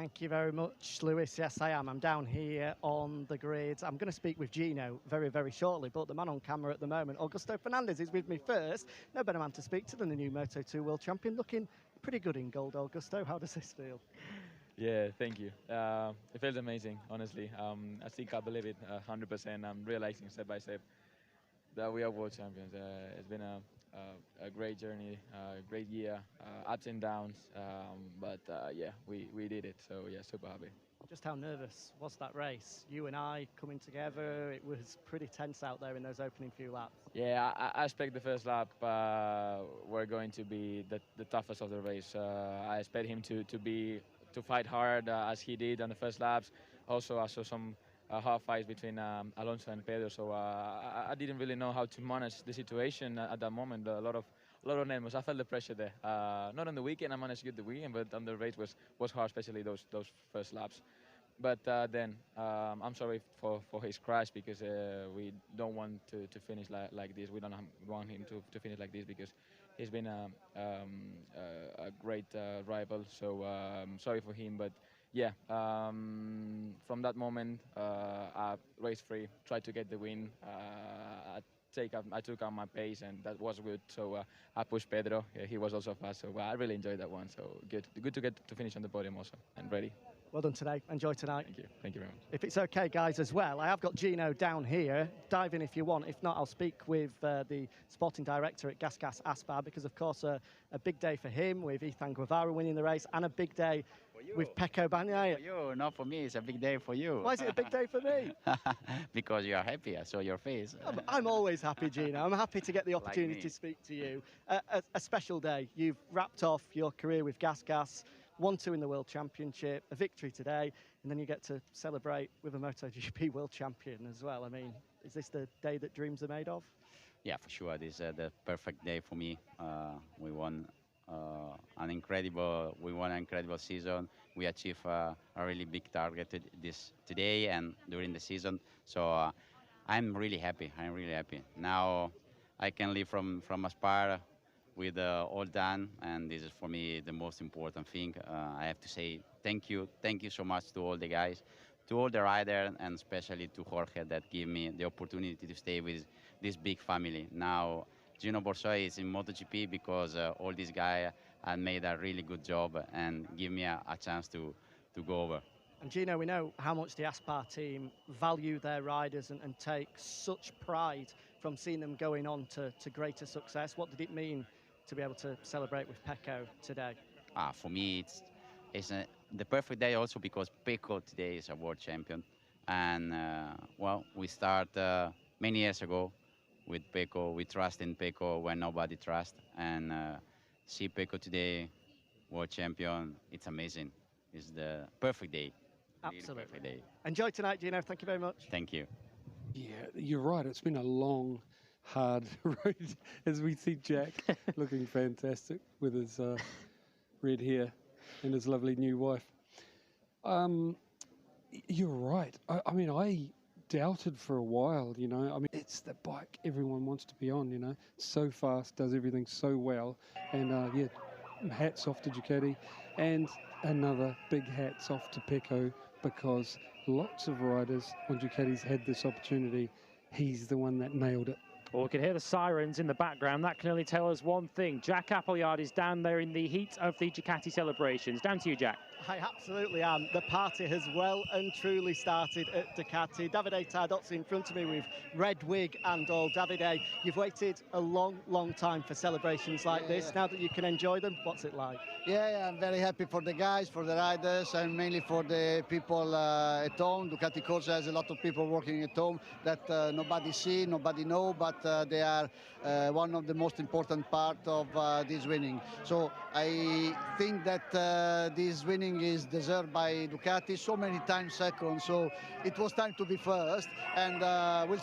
Thank you very much, Lewis. Yes, I am. I'm down here on the grid. I'm going to speak with Gino very, very shortly, but the man on camera at the moment, Augusto Fernandez, is with me first. No better man to speak to than the new Moto2 World Champion. Looking pretty good in gold, Augusto. How does this feel? Yeah, thank you. It feels amazing, honestly. I still can't believe it 100%. I'm realizing step by step that we are world champions. It's been a great journey, a great year, ups and downs. But yeah, we did it. So yeah, super happy. Just how nervous was that race? You and I coming together, it was pretty tense out there in those opening few laps. Yeah, I expect the first lap were going to be the toughest of the race. I expect him to fight hard as he did on the first laps. Also, I saw some hard fights between Alonso and Pedro, so I didn't really know how to manage the situation at that moment. A lot of nerves. I felt the pressure there. Not on the weekend, I managed to get the weekend, but on the race was hard, especially those first laps. But then I'm sorry for his crash, because we don't want to finish like this. We don't want him to finish like this, because he's been a great rival. So sorry for him. But yeah, from that moment, I raced free, tried to get the win. I took out my pace, and that was good. So I pushed Pedro. He was also fast. So I really enjoyed that one. So good to get to finish on the podium also, and ready. Well done today. Enjoy tonight. Thank you very much. If it's okay, guys, as well, I have got Gino down here. Dive in if you want. If not, I'll speak with the sporting director at Gas Aspar, because, of course, a big day for him with Ethan Guevara winning the race, and a big day with Pecco Bagnaia. For you, not for me. It's a big day for you. Why is it a big day for me? Because you are happy. I saw your face. I'm always happy, Gino. I'm happy to get the opportunity to speak to you. A special day. You've wrapped off your career with Gas. 1-2 in the World Championship, a victory today, and then you get to celebrate with a MotoGP World Champion as well. I mean, is this the day that dreams are made of? Yeah, for sure. This is the perfect day for me. We won an incredible season. We achieved a really big target today and during the season. So I'm really happy. Now I can live from Aspar with all done, and this is for me the most important thing. I have to say thank you so much to all the guys, to all the riders, and especially to Jorge that gave me the opportunity to stay with this big family. Now Gino Borsoi is in MotoGP because all these guys have made a really good job and give me a chance to go over. And Gino, we know how much the Aspar team value their riders and take such pride from seeing them going on to greater success. What did it mean to be able to celebrate with Pecco today? For me, it's the perfect day also because Pecco today is a world champion. And, well, we start many years ago with Pecco. We trust in Pecco when nobody trusts. And see Pecco today, world champion, it's amazing. It's the perfect day. Absolutely. Really perfect day. Enjoy tonight, Gino. Thank you very much. Thank you. Yeah, you're right. It's been a long, hard road as we see Jack looking fantastic with his red hair and his lovely new wife. You're right. I mean, I doubted for a while, you know. I mean, it's the bike everyone wants to be on, you know. So fast, does everything so well. And, yeah, hats off to Ducati. And another big hats off to Pecco, because lots of riders on Ducatis had this opportunity. He's the one that nailed it. Well, we can hear the sirens in the background. That can only tell us one thing. Jack Appleyard is down there in the heat of the Ducati celebrations. Down to you, Jack. I absolutely am. The party has well and truly started at Ducati. Davide Tardozzi in front of me with red wig and all. Davide, you've waited a long, long time for celebrations like this. Now that you can enjoy them, what's it like? Yeah, I'm very happy for the guys, for the riders, and mainly for the people at home. Ducati Corsa has a lot of people working at home that nobody see, nobody know, but they are one of the most important part of this winning. So I think that this winning is deserved by Ducati. So many times second, so it was time to be first, and we'll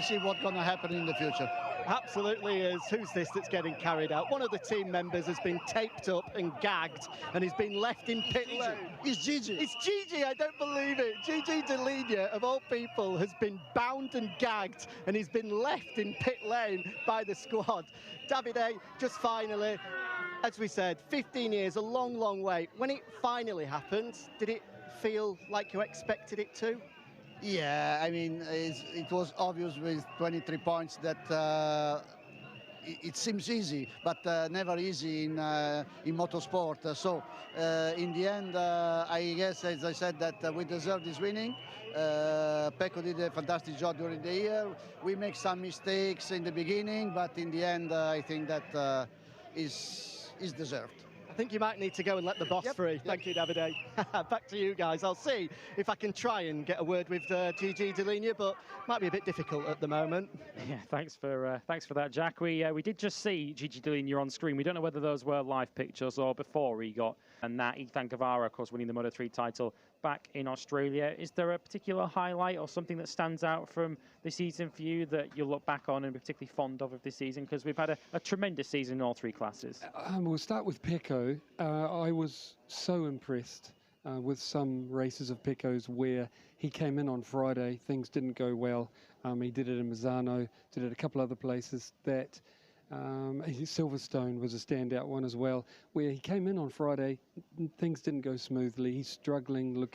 see what's going to happen in the future. Absolutely is. Who's this that's getting carried out? One of the team members has been taped up and gagged, and he's been left in pit lane. It's Gigi. It's Gigi, I don't believe it. Gigi Dell'Igna, of all people, has been bound and gagged, and he's been left in pit lane by the squad. Davide, just finally, As we said, 15 years, a long, long wait. When it finally happened, did it feel like you expected it to? Yeah, I mean, it was obvious with 23 points that it seems easy, but never easy in motorsport. So in the end, I guess, as I said, that we deserve this winning. Pecco did a fantastic job during the year. We make some mistakes in the beginning, but in the end, I think that is deserved. I think you might need to go and let the boss free. Thank you, Davide. Back to you guys. I'll see if I can try and get a word with Gigi Dell'Igna, but might be a bit difficult at the moment. Yeah, thanks for that, Jack. We did just see Gigi Dell'Igna on screen. We don't know whether those were live pictures or before he got, and that Ethan Guevara, of course, winning the Moto3 title back in Australia. Is there a particular highlight or something that stands out from the season for you that you'll look back on and be particularly fond of this season? Because we've had a tremendous season in all three classes. We'll start with Pecco. I was so impressed with some races of Pecco's where he came in on Friday, things didn't go well. He did it in Misano, did it a couple other places. That Silverstone was a standout one as well, where he came in on Friday, things didn't go smoothly. He's struggling,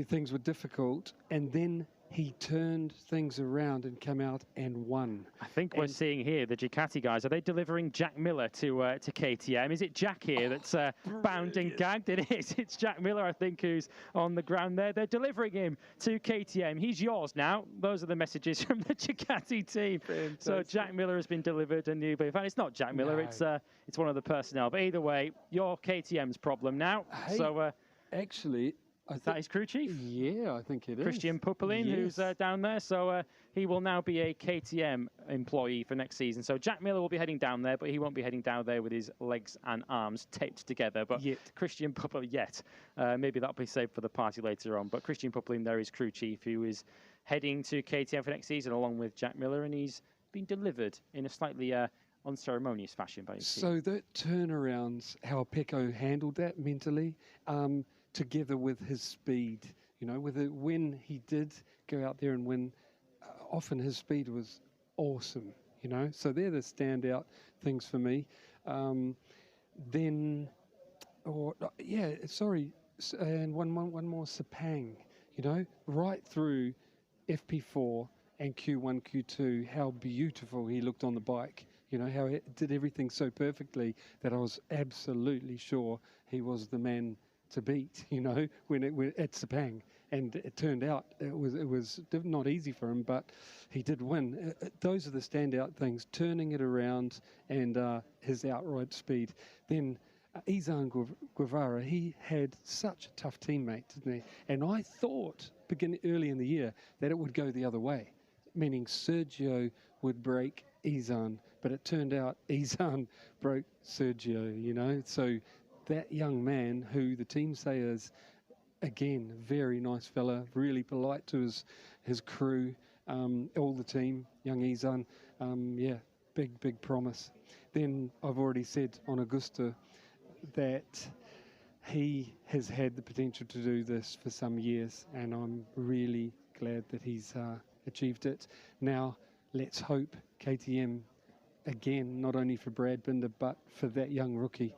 things were difficult, and then he turned things around and came out and won. I think we're seeing here the Ducati guys. Are they delivering Jack Miller to KTM? Is it Jack here that's bound and gagged? It is. It's Jack Miller, I think, who's on the ground there. They're delivering him to KTM. He's yours now. Those are the messages from the Ducati team. Fantastic. So Jack Miller has been delivered a new. But in fact, it's not Jack Miller. No. It's one of the personnel. But either way, you're KTM's problem now. Hey, so actually. Is that his crew chief? Yeah, I think it is. Christian Puppelin, yes, who's down there. So he will now be a KTM employee for next season. So Jack Miller will be heading down there, but he won't be heading down there with his legs and arms taped together. But Christian Puppelin, maybe that'll be saved for the party later on. But Christian Puppelin there is crew chief, who is heading to KTM for next season along with Jack Miller, and he's been delivered in a slightly unceremonious fashion by his team. So that turnarounds, how Pecco handled that mentally, together with his speed, when he did go out there and win, often his speed was awesome, So they're the standout things for me. And one more Sepang, right through FP4 and Q1, Q2, how beautiful he looked on the bike. How he did everything so perfectly that I was absolutely sure he was the man to beat, when at Sepang, and it turned out it was not easy for him, but he did win. Those are the standout things: turning it around and his outright speed. Then Ethan Guevara, he had such a tough teammate, didn't he? And I thought, early in the year, that it would go the other way, meaning Sergio would break Ethan, but it turned out Ethan broke Sergio. So that young man, who the team say is, again, very nice fella, really polite to his crew, all the team, young Ethan, big promise. Then I've already said on Augusta that he has had the potential to do this for some years, and I'm really glad that he's achieved it. Now, let's hope KTM, again, not only for Brad Binder, but for that young rookie,